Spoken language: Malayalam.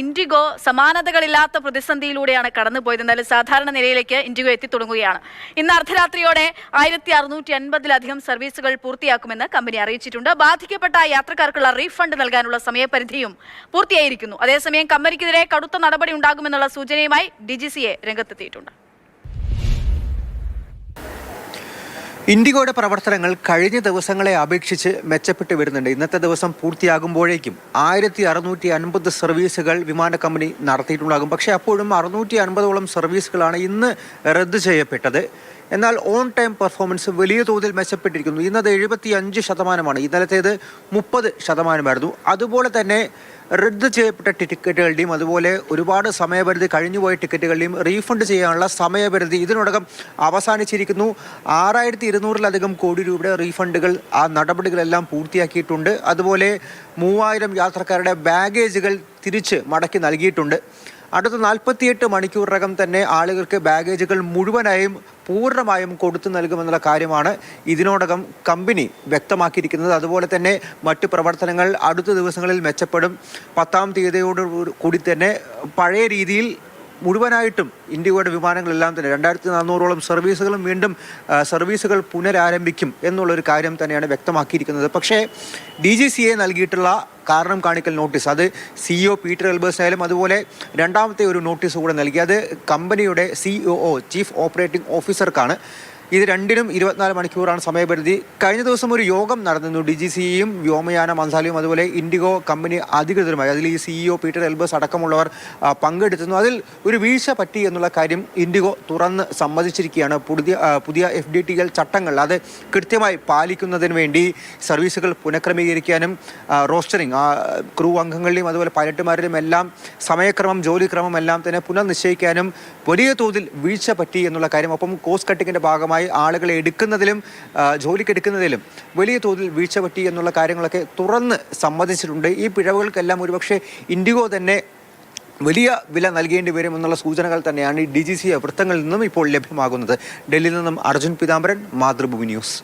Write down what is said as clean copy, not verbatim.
ഇൻഡിഗോ സമാനതകളില്ലാത്ത പ്രതിസന്ധിയിലൂടെയാണ് കടന്നുപോയത്. എന്നാലും സാധാരണ നിലയിലേക്ക് ഇൻഡിഗോ എത്തിത്തുടങ്ങുകയാണ്. ഇന്ന് അർദ്ധരാത്രിയോടെ 1650-ലധികം സർവീസുകൾ പൂർത്തിയാക്കുമെന്ന് കമ്പനി അറിയിച്ചിട്ടുണ്ട്. ബാധിക്കപ്പെട്ട യാത്രക്കാർക്കുള്ള റീഫണ്ട് നൽകാനുള്ള സമയപരിധിയും പൂർത്തിയായിരിക്കുന്നു. അതേസമയം കമ്പനിക്കെതിരെ കടുത്ത നടപടി ഉണ്ടാകുമെന്നുള്ള സൂചനയുമായി DGCA രംഗത്തെത്തിയിട്ടുണ്ട്. ഇൻഡിഗോയുടെ പ്രവർത്തനങ്ങൾ കഴിഞ്ഞ ദിവസങ്ങളെ അപേക്ഷിച്ച് മെച്ചപ്പെട്ട് വരുന്നുണ്ട്. ഇന്നത്തെ ദിവസം പൂർത്തിയാകുമ്പോഴേക്കും 1650 സർവീസുകൾ വിമാന കമ്പനി നടത്തിയിട്ടുണ്ടാകും. പക്ഷേ അപ്പോഴും 650ഓളം സർവീസുകളാണ് ഇന്ന് റദ്ദ് ചെയ്യപ്പെട്ടത്. എന്നാൽ ഓൺ ടൈം പെർഫോമൻസ് വലിയ തോതിൽ മെച്ചപ്പെട്ടിരിക്കുന്നു. ഇന്നത് 75%, ഇന്നലത്തേത് 30%. അതുപോലെ തന്നെ റദ്ദ് ചെയ്യപ്പെട്ട ടിക്കറ്റുകളുടെയും അതുപോലെ ഒരുപാട് സമയപരിധി കഴിഞ്ഞുപോയ ടിക്കറ്റുകളുടെയും റീഫണ്ട് ചെയ്യാനുള്ള സമയപരിധി ഇതിനോടകം അവസാനിച്ചിരിക്കുന്നു. 6200-ലധികം കോടി രൂപയുടെ റീഫണ്ടുകൾ ആ നടപടികളെല്ലാം പൂർത്തിയാക്കിയിട്ടുണ്ട്. അതുപോലെ 3000 യാത്രക്കാരുടെ ബാഗേജുകൾ തിരിച്ച് മടക്കി നൽകിയിട്ടുണ്ട്. അടുത്ത 48 മണിക്കൂറിനകം തന്നെ ആളുകൾക്ക് ബാഗേജുകൾ മുഴുവനായും പൂർണ്ണമായും കൊടുത്തു നൽകുമെന്നുള്ള കാര്യമാണ് ഇതിനോടകം കമ്പനി വ്യക്തമാക്കിയിരിക്കുന്നത്. അതുപോലെ തന്നെ മറ്റ് പ്രവർത്തനങ്ങൾ അടുത്ത ദിവസങ്ങളിൽ മെച്ചപ്പെടും. 10-ാം തീയതിയോട് കൂടി തന്നെ പഴയ രീതിയിൽ മുഴുവനായിട്ടും ഇൻഡിഗോയുടെ വിമാനങ്ങളെല്ലാം തന്നെ 2400ഓളം സർവീസുകളും വീണ്ടും സർവീസുകൾ പുനരാരംഭിക്കും എന്നുള്ളൊരു കാര്യം തന്നെയാണ് വ്യക്തമാക്കിയിരിക്കുന്നത്. പക്ഷേ DGCA നൽകിയിട്ടുള്ള കാരണം കാണിക്കൽ നോട്ടീസ്, അത് CEO പീറ്റർ എൽബേഴ്സിനായാലും അതുപോലെ രണ്ടാമത്തെ ഒരു നോട്ടീസ് കൂടെ നൽകി. അത് കമ്പനിയുടെ COO ചീഫ് ഓപ്പറേറ്റിംഗ് ഓഫീസർക്കാണ്. ഇത് രണ്ടിനും 24 മണിക്കൂറാണ് സമയപരിധി. കഴിഞ്ഞ ദിവസം ഒരു യോഗം നടന്നിരുന്നു. DGCAയും വ്യോമയാന മന്ത്രാലയവും അതുപോലെ ഇൻഡിഗോ കമ്പനി അധികൃതരുമായി. അതിൽ ഈ CEO പീറ്റർ എൽബേഴ്സ് അടക്കമുള്ളവർ പങ്കെടുത്തിരുന്നു. അതിൽ ഒരു വീഴ്ച പറ്റി എന്നുള്ള കാര്യം ഇൻഡിഗോ തുറന്ന് സമ്മതിച്ചിരിക്കുകയാണ്. പുതിയ FDTL ചട്ടങ്ങൾ അത് കൃത്യമായി പാലിക്കുന്നതിന് വേണ്ടി സർവീസുകൾ പുനഃക്രമീകരിക്കാനും റോസ്റ്ററിങ് ക്രൂ അംഗങ്ങളുടെയും അതുപോലെ പൈലറ്റുമാരുടെയും എല്ലാം സമയക്രമം ജോലിക്രമം എല്ലാം തന്നെ പുനർനിശ്ചയിക്കാനും വലിയ തോതിൽ വീഴ്ച പറ്റി എന്നുള്ള കാര്യം, ഒപ്പം കോസ്റ്റ് കട്ടിങ്ങിൻ്റെ ഭാഗമായി ആളുകളെ എടുക്കുന്നതിലും ജോലിക്കെടുക്കുന്നതിലും വലിയ തോതിൽ വീഴ്ച പറ്റി എന്നുള്ള കാര്യങ്ങളൊക്കെ തുറന്ന് സമ്മതിച്ചിട്ടുണ്ട്. ഈ പിഴവുകൾക്കെല്ലാം ഒരുപക്ഷെ ഇൻഡിഗോ തന്നെ വലിയ വില നൽകേണ്ടി വരും എന്നുള്ള സൂചനകൾ തന്നെയാണ് ഈ DGCA വൃത്തങ്ങളിൽ നിന്നും ഇപ്പോൾ ലഭ്യമാകുന്നത്. ഡൽഹിയിൽ നിന്നും അർജുൻ പീതാംബരൻ, മാതൃഭൂമി ന്യൂസ്.